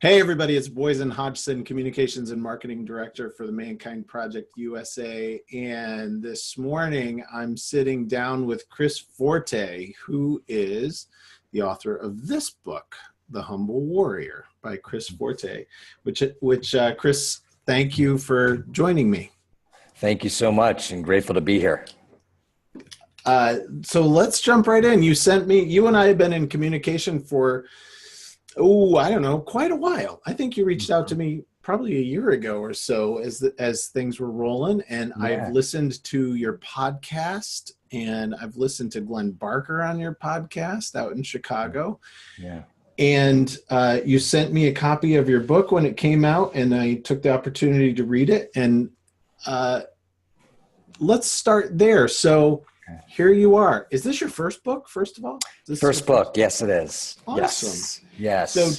Hey everybody, it's Boysen Hodgson, Communications and Marketing Director for the ManKind Project USA. And this morning I'm sitting down with Chris Forte, who is the author of this book, The Humble Warrior by Chris Forte, which Chris, thank you for joining me. Thank you so much and grateful to be here. So let's jump right in. You and I have been in communication for I don't know, quite a while. I think you reached out to me probably a year ago or so as things were rolling, and yeah. I've listened to your podcast, and I've listened to Glenn Barker on your podcast out in Chicago. Yeah. And you sent me a copy of your book when it came out, and I took the opportunity to read it. And let's start there. So here you are. Is this your first book, first of all? First book. Yes, it is. Awesome. Yes. So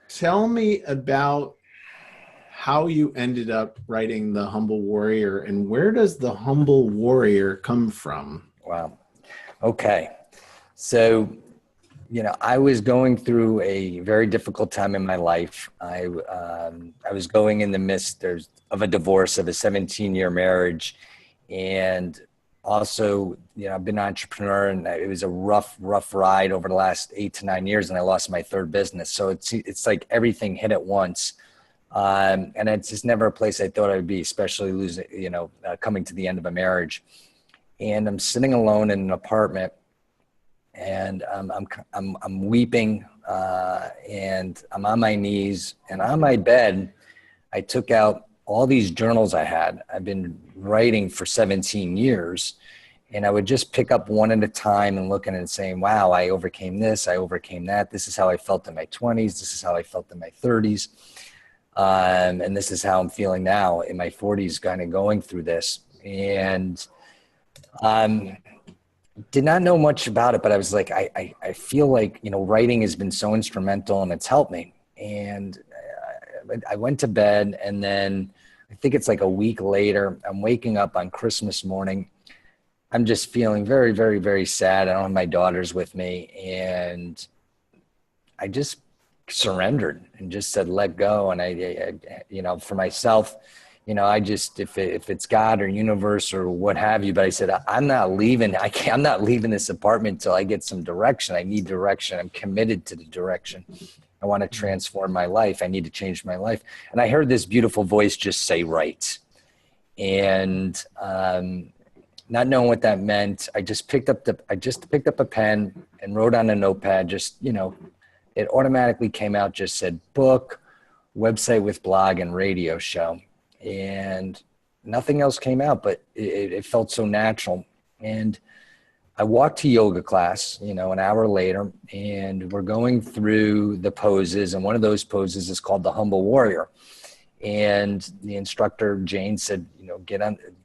tell me about how you ended up writing The Humble Warrior, and where does The Humble Warrior come from? Wow. Okay. So, I was going through a very difficult time in my life. I was going in the midst of a divorce of a 17-year marriage, and also, I've been an entrepreneur, and it was a rough ride over the last 8 to 9 years, and I lost my third business. So it's like everything hit at once. And it's just never a place I thought I would be, especially losing, coming to the end of a marriage. And I'm sitting alone in an apartment, and I'm weeping, and I'm on my knees, and on my bed, I took out all these journals I've been writing for 17 years. And I would just pick up one at a time and look at it and saying, wow, I overcame this, I overcame that. This is how I felt in my 20s. This is how I felt in my 30s. And this is how I'm feeling now in my 40s, kind of going through this. And did not know much about it, but I was like, I feel like, writing has been so instrumental and it's helped me. And I went to bed, and then I think it's like a week later, I'm waking up on Christmas morning. I'm just feeling very, very, very sad. I don't have my daughters with me. And I just surrendered and just said, let go. And I for myself, I just, if it's God or universe or what have you, but I said, I'm not leaving. I'm not leaving this apartment until I get some direction. I need direction. I'm committed to the direction. I want to transform my life. I need to change my life. And I heard this beautiful voice just say, right. And, not knowing what that meant, I just picked up a pen and wrote on a notepad, it automatically came out, just said book, website with blog, and radio show. And nothing else came out, but it felt so natural. And I walked to yoga class, an hour later, and we're going through the poses. And one of those poses is called the Humble Warrior. And the instructor, Jane, said,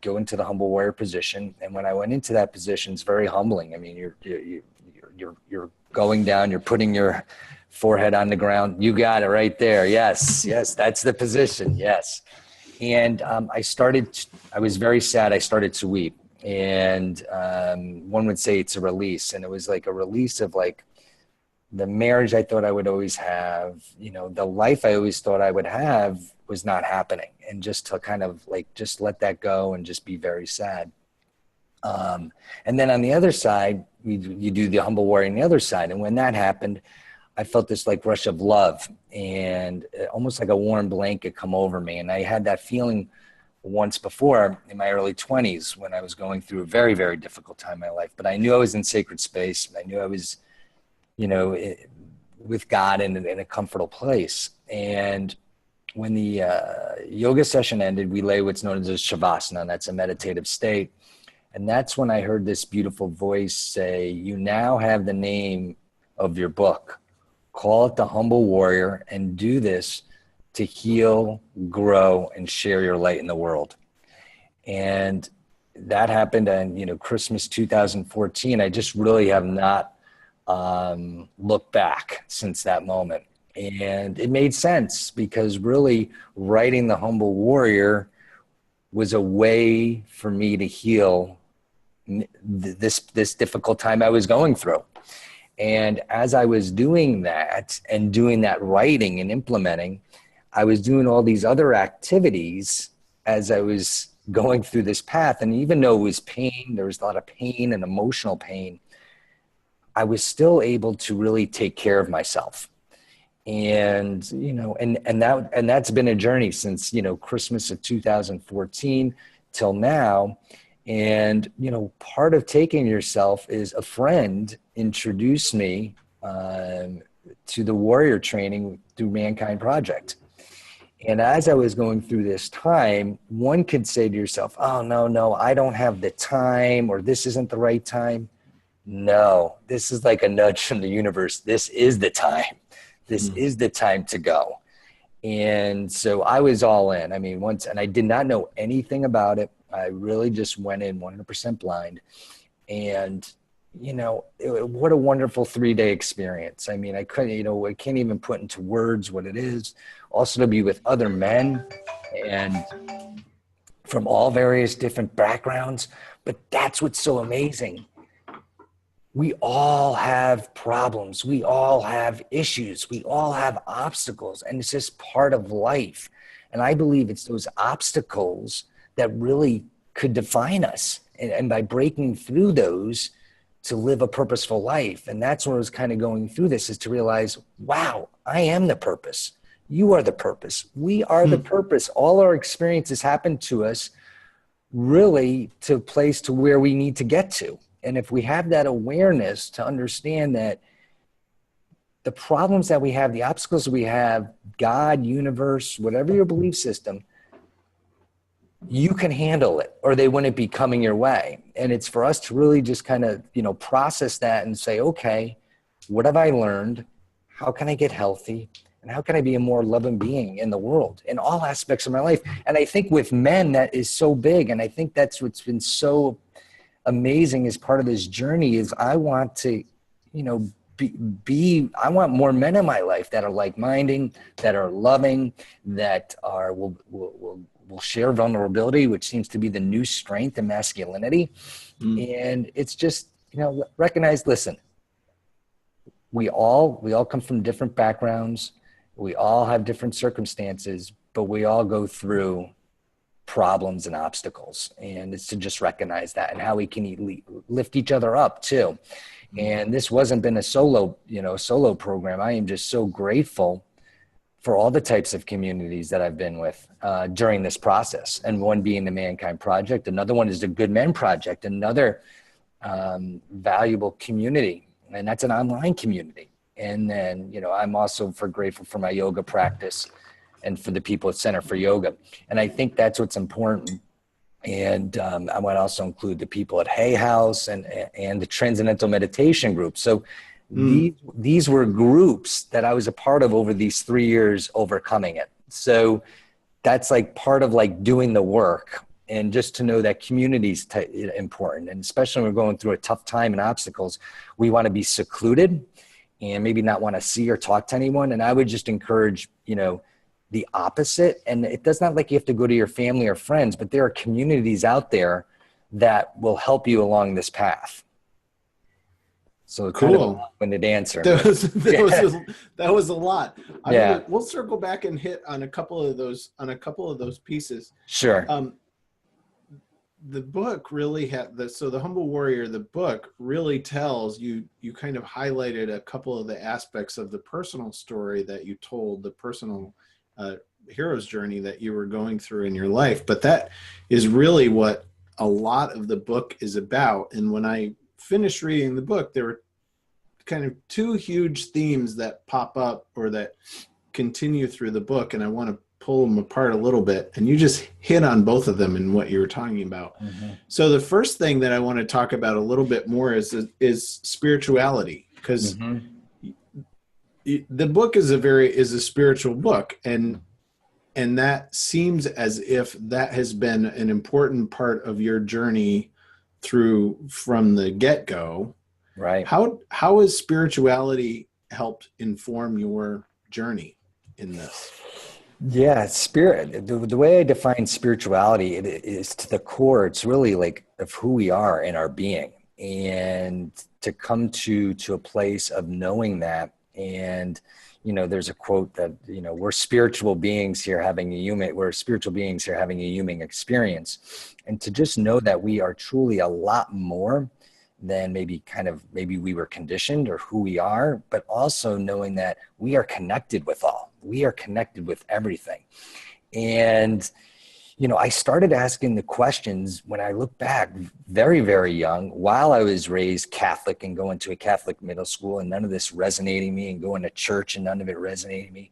go into the Humble Warrior position. And when I went into that position, it's very humbling. I mean, you're going down, you're putting your forehead on the ground. You got it right there. Yes, that's the position. Yes. And I was very sad. I started to weep. And one would say it's a release. And it was like a release of like the marriage I thought I would always have, the life I always thought I would have was not happening. And just to kind of like, just let that go and just be very sad. And then on the other side, you do the Humble Warrior on the other side. And when that happened, I felt this like rush of love and almost like a warm blanket come over me. And I had that feeling once before in my early 20s when I was going through a very, very difficult time in my life. But I knew I was in sacred space. I knew I was, with God in a comfortable place. And when the yoga session ended, we lay what's known as a shavasana. That's a meditative state. And that's when I heard this beautiful voice say, you now have the name of your book. Call it The Humble Warrior, and do this to heal, grow, and share your light in the world. And that happened on, Christmas 2014. I just really have not looked back since that moment. And it made sense because really writing The Humble Warrior was a way for me to heal this difficult time I was going through. And as I was doing that and doing that writing and implementing, I was doing all these other activities as I was going through this path. And even though it was pain, there was a lot of pain and emotional pain, I was still able to really take care of myself. And, you know, and that's been a journey since, you know, Christmas of 2014 till now. And, you know, part of taking yourself is a friend introduced me to the warrior training through ManKind Project. And as I was going through this time, one could say to yourself, oh, no, I don't have the time, or this isn't the right time. No, this is like a nudge from the universe. This is the time. This is the time to go. And so I was all in. I mean, and I did not know anything about it. I really just went in 100% blind. And, you know, what a wonderful 3-day experience. I mean, I can't even put into words what it is. Also to be with other men and from all various different backgrounds. But that's what's so amazing. We all have problems. We all have issues. We all have obstacles, and it's just part of life. And I believe it's those obstacles that really could define us. And by breaking through those to live a purposeful life. And that's when I was kind of going through this, is to realize, wow, I am the purpose. You are the purpose. We are the purpose. All our experiences happen to us really to a place to where we need to get to. And if we have that awareness to understand that the problems that we have, the obstacles we have, God, universe, whatever your belief system, you can handle it, or they wouldn't be coming your way. And it's for us to really just kind of, you know, process that and say, okay, what have I learned? How can I get healthy? And how can I be a more loving being in the world, in all aspects of my life? And I think with men, that is so big. And I think that's what's been so amazing as part of this journey, is I want to, you know, I want more men in my life that are like-minded, that are loving, that are will share vulnerability, which seems to be the new strength in masculinity. And it's just, you know, recognize, listen, we all come from different backgrounds. We all have different circumstances, but we all go through problems and obstacles. And it's to just recognize that, and how we can lift each other up too. And this wasn't been a solo program. I am just so grateful for all the types of communities that I've been with during this process. And one being the ManKind Project. Another one is the Good Men Project, another valuable community. And that's an online community. And then, you know, I'm also grateful for my yoga practice and for the people at Center for Yoga. And I think that's what's important. And I want to also include the people at Hay House and the Transcendental Meditation Group. So these were groups that I was a part of over these 3 years, overcoming it. So that's like part of like doing the work. And just to know that community is important. And especially when we're going through a tough time and obstacles, we want to be secluded and maybe not want to see or talk to anyone. And I would just encourage, you know, the opposite. And it does not like you have to go to your family or friends, but there are communities out there that will help you along this path. So cool. Kind of a long-winded answer. That was a lot. We'll circle back and hit on a couple of those pieces. Sure. The book really the Humble Warrior, the book really tells you kind of highlighted a couple of the aspects of the personal story that you told, the personal hero's journey that you were going through in your life. But that is really what a lot of the book is about. And when I finished reading the book, there were kind of two huge themes that pop up or that continue through the book. And I want to pull them apart a little bit. And you just hit on both of them in what you were talking about. So the first thing that I want to talk about a little bit more is spirituality, because the book is a spiritual book, and that seems as if that has been an important part of your journey from the get-go. Right. How has spirituality helped inform your journey in this? Yeah, spirit. The way I define spirituality, it is to the core. It's really like of who we are in our being. and to come to a place of knowing that. And, you know, there's a quote that, you know, we're spiritual beings here having a human experience. And to just know that we are truly a lot more than maybe we were conditioned or who we are, but also knowing that we are connected with we are connected with everything. And, you know, I started asking the questions when I look back very, very young, while I was raised Catholic and going to a Catholic middle school, and none of this resonating me, and going to church and none of it resonating me.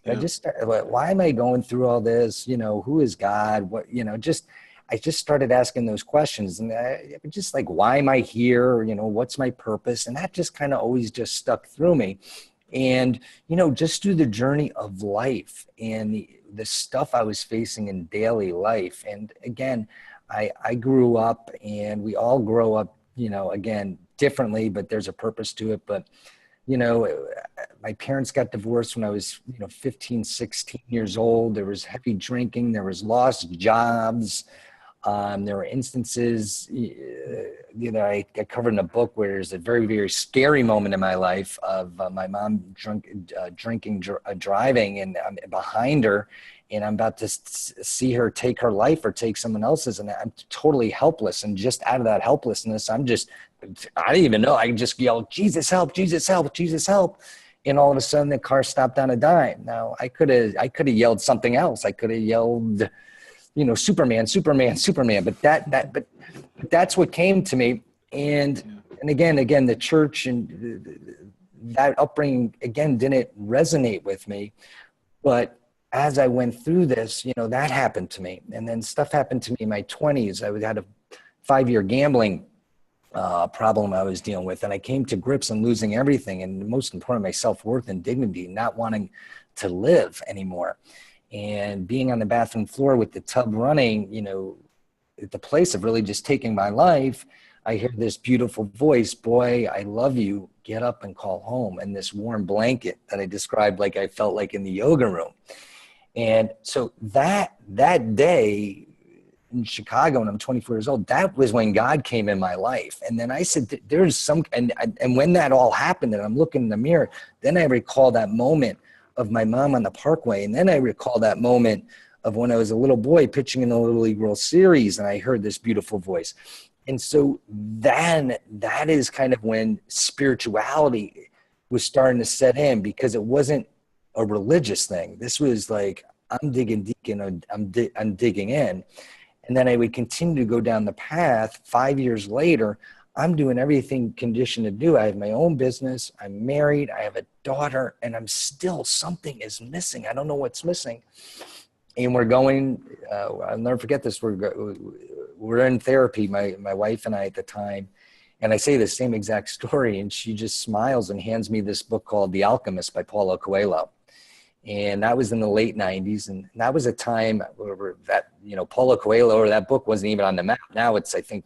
Yeah. I just started, like, why am I going through all this? You know, who is God? What, you know, I just started asking those questions, and I just like, why am I here? You know, what's my purpose? And that just kind of always just stuck through me. And, you know, just through the journey of life and the stuff I was facing in daily life. And again, I grew up, and we all grow up, you know, again, differently, but there's a purpose to it. But, you know, my parents got divorced when I was, you know, 15, 16 years old. There was heavy drinking. There was lost jobs. There were instances, you know, I covered in a book where there's a very, very scary moment in my life of my mom drinking, driving, and I'm behind her, and I'm about to see her take her life or take someone else's, and I'm totally helpless. And just out of that helplessness, I didn't even know. I just yelled, "Jesus help, Jesus help, Jesus help." And all of a sudden the car stopped on a dime. Now I could have yelled something else. I could have yelled, you know, Superman, Superman, Superman. But that's what came to me. And again, the church and that upbringing, again, didn't resonate with me. But as I went through this, you know, that happened to me. And then stuff happened to me in my 20s. I had a 5-year gambling problem I was dealing with. And I came to grips on losing everything. And most important, my self-worth and dignity, not wanting to live anymore. And being on the bathroom floor with the tub running, you know, at the place of really just taking my life, I hear this beautiful voice, "Boy, I love you. Get up and call home." And this warm blanket that I described like I felt like in the yoga room. And so that day in Chicago, when I'm 24 years old, that was when God came in my life. And then I said, there's some, and when that all happened and I'm looking in the mirror, then I recall that moment of my mom on the Parkway. And then I recall that moment of when I was a little boy pitching in the Little League World Series, and I heard this beautiful voice. And so then that is kind of when spirituality was starting to set in, because it wasn't a religious thing. This was like, I'm digging deep, I'm digging in. And then I would continue to go down the path. 5 years later, I'm doing everything conditioned to do. I have my own business. I'm married. I have a daughter, and I'm still, something is missing. I don't know what's missing. And we're going, I'll never forget this. We're in therapy, my wife and I at the time. And I say the same exact story, and she just smiles and hands me this book called The Alchemist by Paulo Coelho. And that was in the late 90s. And that was a time where that, you know, Paulo Coelho, or that book wasn't even on the map. Now it's, I think,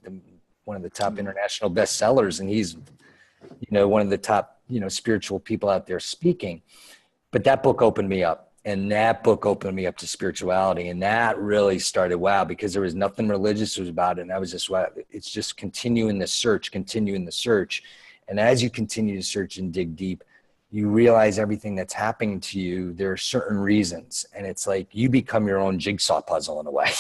one of the top international bestsellers, and he's, you know, one of the top, you know, spiritual people out there speaking. But that book opened me up, and that book opened me up to spirituality, and that really started, wow, because there was nothing religious about it. And I was just, wow, it's just continuing the search. And as you continue to search and dig deep, you realize everything that's happening to you, there are certain reasons, and it's like you become your own jigsaw puzzle in a way.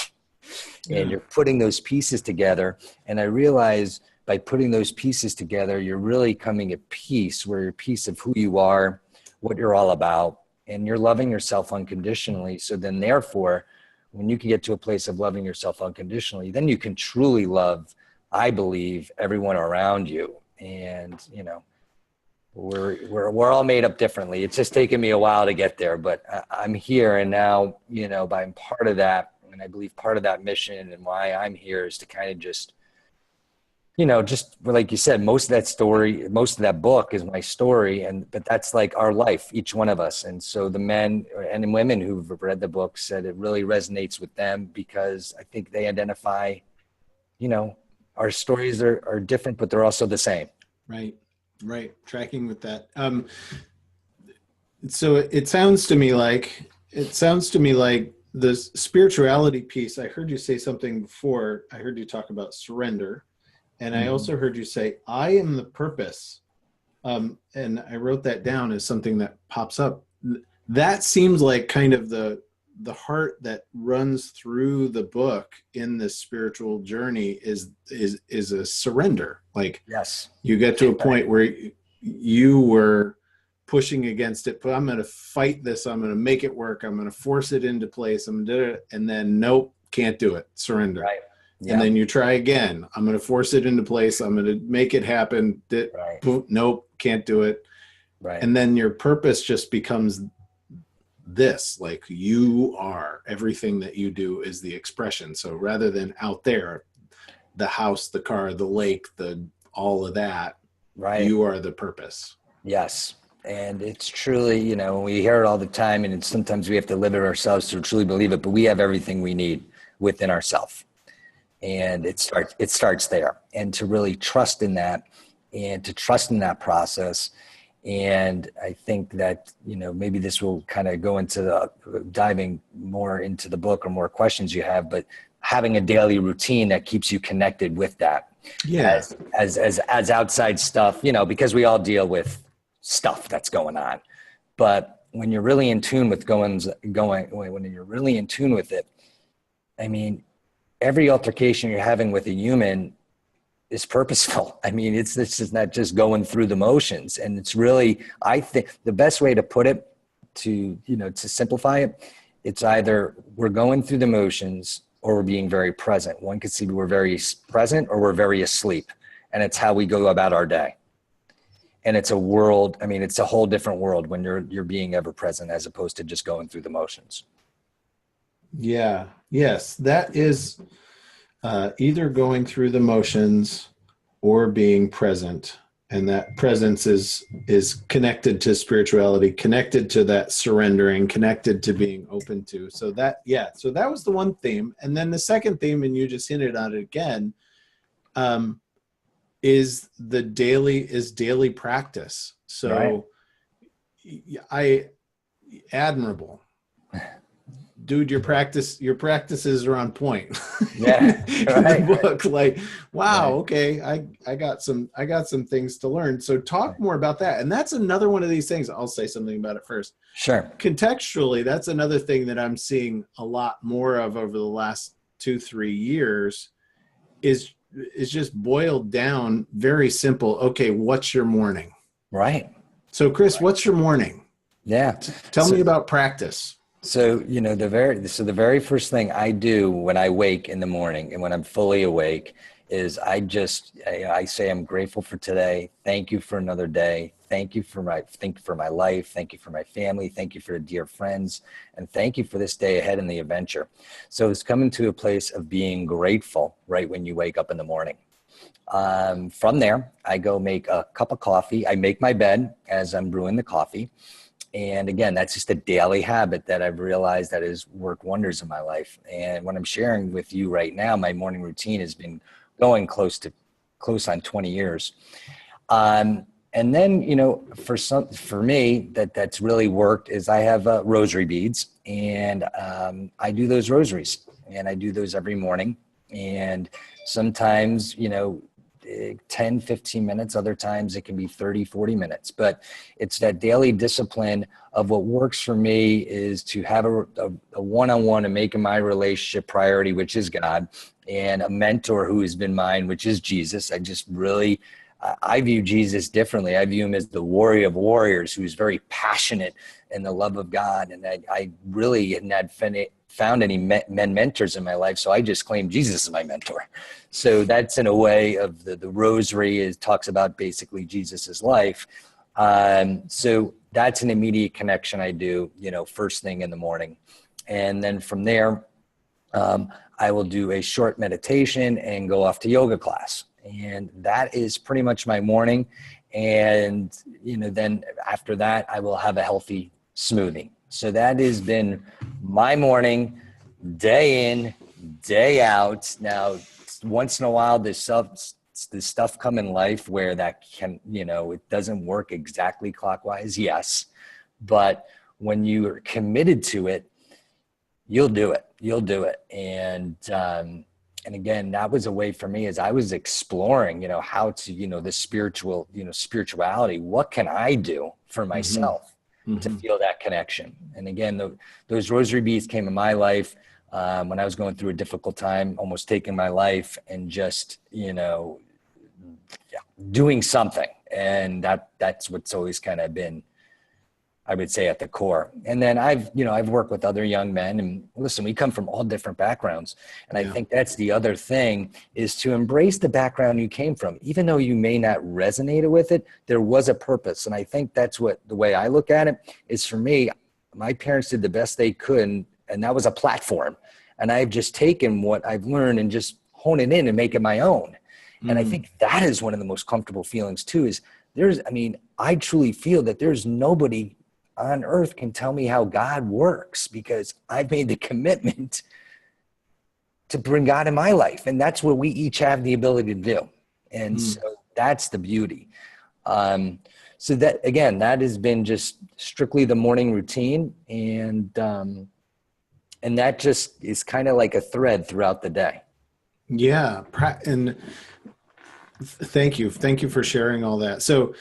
And you're putting those pieces together. And I realize by putting those pieces together, you're really coming at peace, where you're peace of who you are, what you're all about, and you're loving yourself unconditionally. So then therefore, when you can get to a place of loving yourself unconditionally, then you can truly love, I believe, everyone around you. And, you know, we're all made up differently. It's just taken me a while to get there, but I'm here. And now, you know, I'm part of that. And I believe part of that mission and why I'm here is to kind of just, you know, just like you said, most of that book is my story. But that's like our life, each one of us. And so the men and women who've read the book said it really resonates with them, because I think they identify, you know, our stories are different, but they're also the same. Right. Tracking with that. So it sounds to me like the spirituality piece. I heard you say something before. I heard you talk about surrender. And I also heard you say, I am the purpose. And I wrote that down as something that pops up. That seems like kind of the heart that runs through the book in this spiritual journey is a surrender. Like, Yes, you get to a point where you were pushing against it, but I'm going to fight this. I'm going to make it work. I'm going to force it into place. I'm going to do it. And then, nope, can't do it. Surrender. right. Yeah. And then you try again. I'm going to force it into place. I'm going to make it happen. Right. Nope, can't do it. Right. And then your purpose just becomes this, like, you are everything that you do is the expression. So rather than out there, the house, the car, the lake, all of that, right, you are the purpose. Yes. And it's truly, you know, we hear it all the time, and sometimes we have to live it ourselves to truly believe it, but we have everything we need within ourselves. And it starts there, and to really trust in that, and to trust in that process. And I think that, you know, maybe this will kind of go into diving more into the book or more questions you have, but having a daily routine that keeps you connected with that. Yeah. As outside stuff, you know, because we all deal with stuff that's going on. But when you're really in tune with when you're really in tune with it, I mean, every altercation you're having with a human is purposeful. I mean, this is not just going through the motions. And it's really, I think the best way to put it, to simplify it, it's either we're going through the motions or we're being very present. One could see we're very present or we're very asleep. And it's how we go about our day. And it's a world, I mean, it's a whole different world when you're being ever present as opposed to just going through the motions. Yeah. Yes. That is either going through the motions or being present. And that presence is connected to spirituality, connected to that surrendering, connected to being open to. So that was the one theme. And then the second theme, and you just hinted on it again, is daily practice. So admirable. Dude, your practices are on point. Yeah. In the book, like, wow, okay, I got some things to learn. So talk more about that. And that's another one of these things. I'll say something about it first. Sure. Contextually, that's another thing that I'm seeing a lot more of over the last 2-3 years is just boiled down, very simple. Okay, what's your morning? Right. So Chris, what's your morning? Yeah. Tell me about practice. So, you know, the very first thing I do when I wake in the morning and when I'm fully awake is I say, I'm grateful for today. Thank you for another day. Thank you for my life. Thank you for my family. Thank you for dear friends. And thank you for this day ahead in the adventure. So it's coming to a place of being grateful right when you wake up in the morning. From there, I go make a cup of coffee. I make my bed as I'm brewing the coffee. And again, that's just a daily habit that I've realized that has worked wonders in my life. And what I'm sharing with you right now, my morning routine has been going close on 20 years. And then, you know, for me, that's really worked is I have rosary beads, and I do those rosaries, and I do those every morning. And sometimes, you know, 10, 15 minutes. Other times it can be 30, 40 minutes, but it's that daily discipline of what works for me is to have a one-on-one and making my relationship priority, which is God, and a mentor who has been mine, which is Jesus. I view Jesus differently. I view him as the warrior of warriors, who's very passionate in the love of God. And I really hadn't found any mentors in my life. So I just claim Jesus as my mentor. So that's in a way of the rosary talks about basically Jesus's life. So that's an immediate connection I do, you know, first thing in the morning. And then from there, I will do a short meditation and go off to yoga class. And that is pretty much my morning. And, you know, then after that, I will have a healthy smoothie. So that has been my morning, day in, day out. Now, once in a while, there's stuff come in life where that can, you know, it doesn't work exactly clockwise. Yes. But when you are committed to it, you'll do it. And and again, that was a way for me as I was exploring, how to, the spirituality, what can I do for myself to feel that connection? And again, those rosary beads came in my life when I was going through a difficult time, almost taking my life, and just, doing something. And that's what's always kind of been, I would say, at the core. And then I've worked with other young men, and listen, we come from all different backgrounds. And I think that's the other thing, is to embrace the background you came from. Even though you may not resonate with it, there was a purpose. And I think that's what the way I look at it is, for me, my parents did the best they could, and that was a platform. And I've just taken what I've learned and just hone it in and make it my own. And I think that is one of the most comfortable feelings too, is I truly feel that there's nobody on earth can tell me how God works, because I've made the commitment to bring God in my life. And that's what we each have the ability to do. And so that's the beauty. So that, again, that has been just strictly the morning routine. And that just is kind of like a thread throughout the day. Yeah. And thank you for sharing all that. So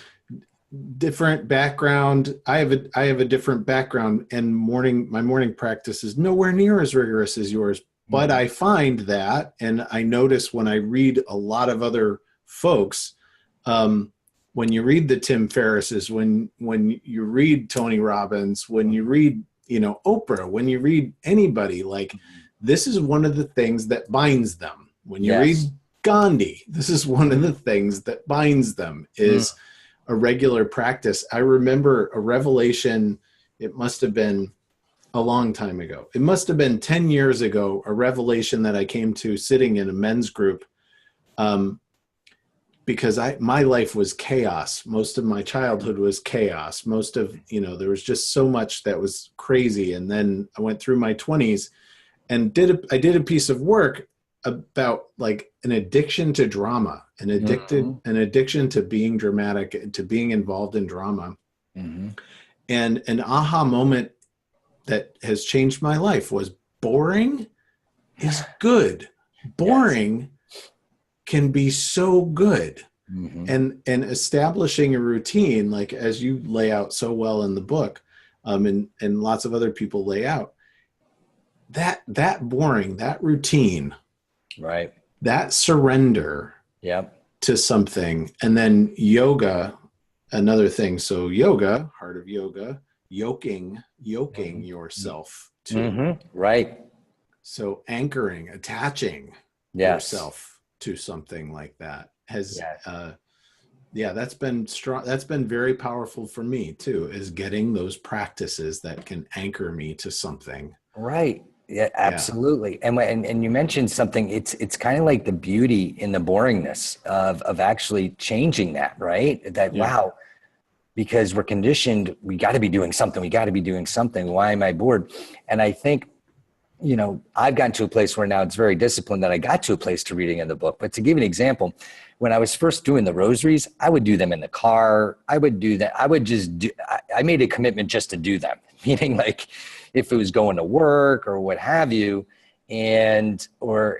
different background. I have a different background, and my morning practice is nowhere near as rigorous as yours. But I find that, and I notice when I read a lot of other folks, when you read the Tim Ferrisses, when you read Tony Robbins, when you read, Oprah, when you read anybody, like, this is one of the things that binds them. When you read Gandhi, this is one of the things that binds them, is a regular practice. I remember a revelation. It must have been a long time ago. It must have been 10 years ago, a revelation that I came to sitting in a men's group, because my life was chaos. Most of my childhood was chaos. Most of, there was just so much that was crazy. And then I went through my 20s and I did a piece of work about like an addiction to drama, an addiction to being dramatic, to being involved in drama. And an aha moment that has changed my life was boring is good. Boring can be so good. And establishing a routine, like as you lay out so well in the book, and lots of other people lay out, that boring, that routine, right, that surrender to something. And then yoga, another thing. So yoga, heart of yoga, yoking yourself to, right. So anchoring, attaching yourself to something like that has, that's been strong. That's been very powerful for me too, is getting those practices that can anchor me to something. Right. Yeah, absolutely. And you mentioned something, it's kind of like the beauty in the boringness of actually changing that, right? That, wow, because we're conditioned, we got to be doing something. Why am I bored? And I think, I've gotten to a place where now it's very disciplined that I got to a place to reading in the book. But to give you an example, when I was first doing the rosaries, I would do them in the car. I would do that. I made a commitment just to do them, meaning like if it was going to work or what have you, or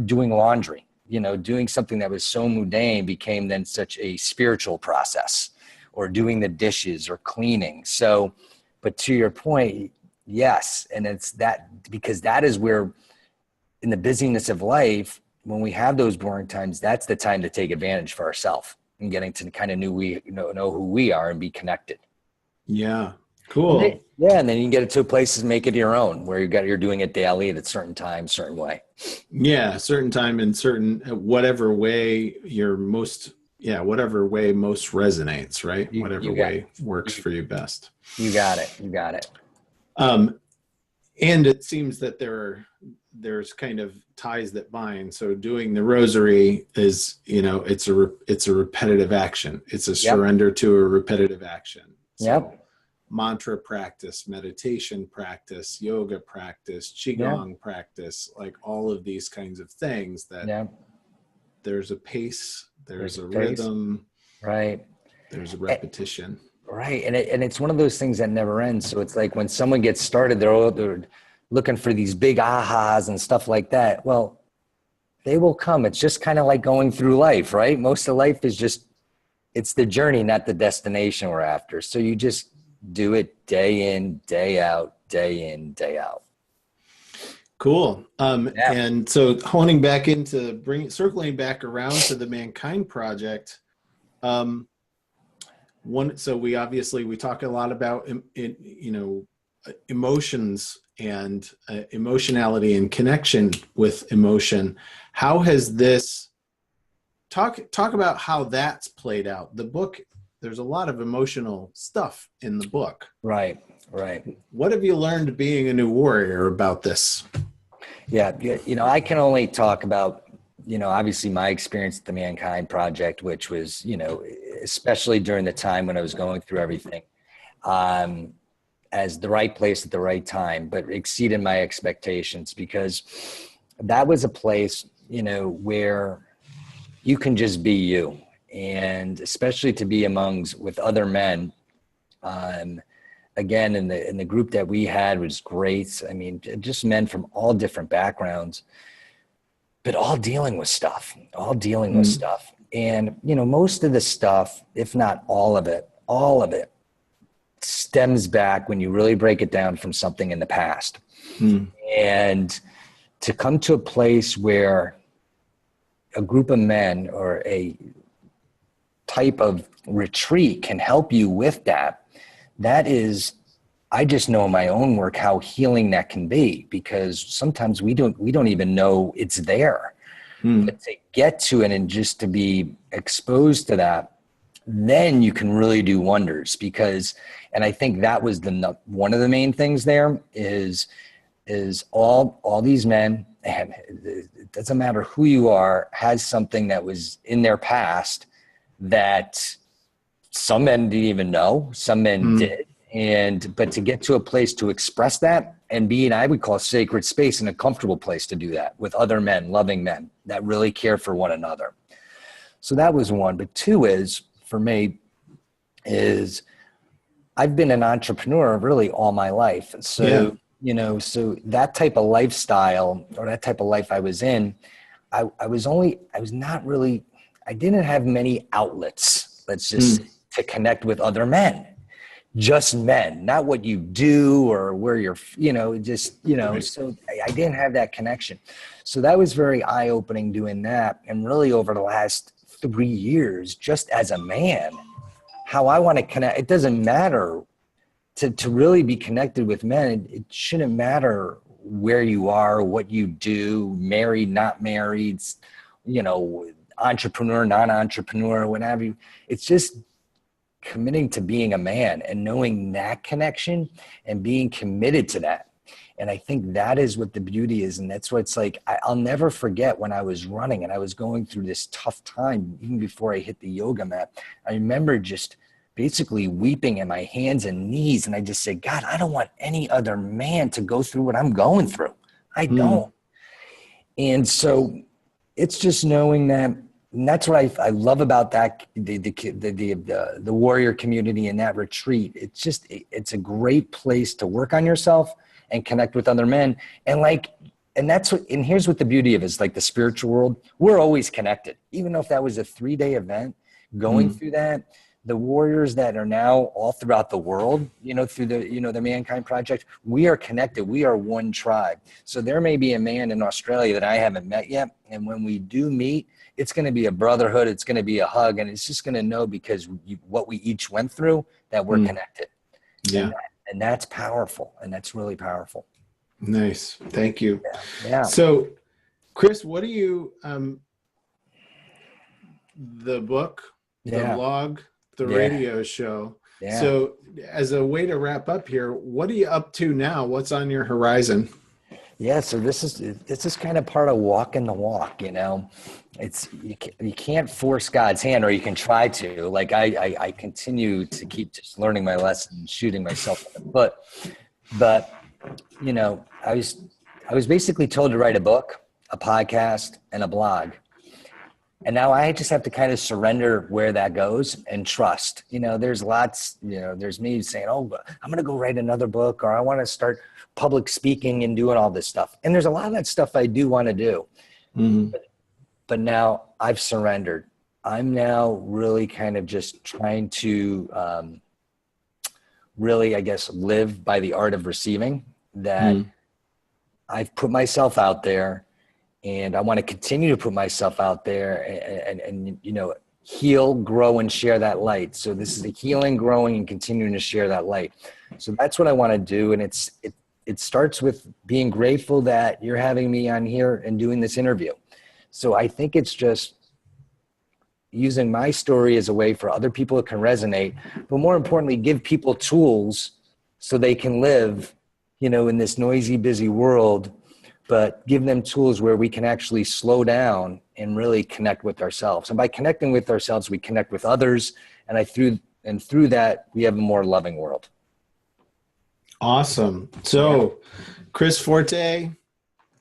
doing laundry, doing something that was so mundane became then such a spiritual process, or doing the dishes or cleaning. So, but to your point, yes. And it's that, because that is where in the busyness of life, when we have those boring times, that's the time to take advantage for ourselves and getting to kind of know who we are and be connected. Yeah. Cool. And then you can get it to places, make it your own, where you're doing it daily at a certain time, certain way. Yeah. Certain time and whatever way whatever way most resonates, right? Whatever way works for you best. You got it. And it seems that there's kind of ties that bind. So doing the rosary is, it's a repetitive action. It's a surrender to a repetitive action. So mantra practice, meditation practice, yoga practice, qigong practice, like all of these kinds of things that there's a pace, there's a rhythm, right? There's a repetition. Right. And it's one of those things that never ends. So it's like when someone gets started, they're looking for these big ahas and stuff like that. Well, they will come. It's just kind of like going through life, right? Most of life is just, it's the journey, not the destination we're after. So you just do it day in, day out, day in, day out. Cool. Yeah. And so circling back around to the ManKind project. We talk a lot about, emotions and emotionality and connection with emotion. How has this talk about how that's played out? The book, there's a lot of emotional stuff in the book. Right. What have you learned being a new warrior about this? Yeah. I can only talk about, obviously my experience at the ManKind Project, which was, especially during the time when I was going through everything, as the right place at the right time, but exceeded my expectations, because that was a place, where you can just be you. And especially to be with other men, again, in the group that we had was great. I mean, just men from all different backgrounds, but all dealing with stuff. And, most of the stuff, if not all of it stems back, when you really break it down, from something in the past. And to come to a place where a group of men or a type of retreat can help you with that is, I just know in my own work how healing that can be, because sometimes we don't even know it's there. But to get to it and just to be exposed to that, then you can really do wonders. And I think that was one of the main things there is all these men, and it doesn't matter who you are, has something that was in their past that some men didn't even know, some men did. But to get to a place to express that and be in, I would call, a sacred space, and a comfortable place to do that with other men, loving men that really care for one another. So that was one. But two is, for me, is I've been an entrepreneur really all my life. So, so that type of lifestyle, or that type of life I was in, I didn't have many outlets, let's just say, to connect with other men. Just men, not what you do or where you're, right. So I didn't have that connection. So that was very eye-opening doing that. And really over the last 3 years, just as a man, how I want to connect. It doesn't matter to really be connected with men. It shouldn't matter where you are, what you do, married, not married, entrepreneur, non-entrepreneur, whatever. It's just committing to being a man and knowing that connection and being committed to that. And I think that is what the beauty is. And that's what it's like. I'll never forget when I was running and I was going through this tough time, even before I hit the yoga mat. I remember just basically weeping in my hands and knees. And I just said, God, I don't want any other man to go through what I'm going through. I don't. And so it's just knowing that. And that's what I love about that, the warrior community and that retreat. It's a great place to work on yourself and connect with other men. And here's what the beauty of it is, like the spiritual world, we're always connected. Even if that was a 3-day event, going through that, the warriors that are now all throughout the world, through the ManKind Project, we are connected. We are one tribe. So there may be a man in Australia that I haven't met yet. And when we do meet, it's going to be a brotherhood. It's going to be a hug. And it's just going to know, because what we each went through, that we're connected. Yeah. And that's powerful. And that's really powerful. Nice. Thank you. Yeah. So, Chris, what do you, the book, the blog, the radio show. Yeah. So as a way to wrap up here, what are you up to now? What's on your horizon? Yeah. So this is kind of part of walking the walk, It's you can't force God's hand, or you can try to. Like I continue to keep just learning my lesson, shooting myself in the foot. But I was basically told to write a book, a podcast, and a blog. And now I just have to kind of surrender where that goes and trust. There's lots, there's me saying, oh, I'm going to go write another book, or I want to start public speaking and doing all this stuff. And there's a lot of that stuff I do want to do. Mm-hmm. But now I've surrendered. I'm now really kind of just trying to really, I guess, live by the art of receiving, that I've put myself out there, and I want to continue to put myself out there and heal, grow, and share that light. So this is the healing, growing, and continuing to share that light. So that's what I want to do. And it starts with being grateful that you're having me on here and doing this interview. So I think it's just using my story as a way for other people that can resonate, but more importantly, give people tools so they can live, in this noisy, busy world, but give them tools where we can actually slow down and really connect with ourselves. And by connecting with ourselves, we connect with others. And through that, we have a more loving world. Awesome. So Chris Forte,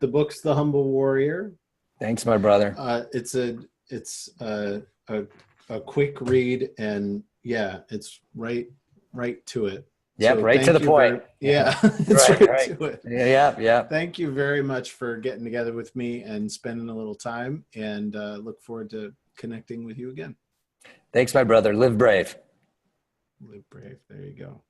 the book's The Humble Warrior. Thanks, my brother. It's a quick read, and it's right to it. Yep, so right to the point. It's right to it. Yeah. Thank you very much for getting together with me and spending a little time, and look forward to connecting with you again. Thanks, my brother. Live brave. Live brave. There you go.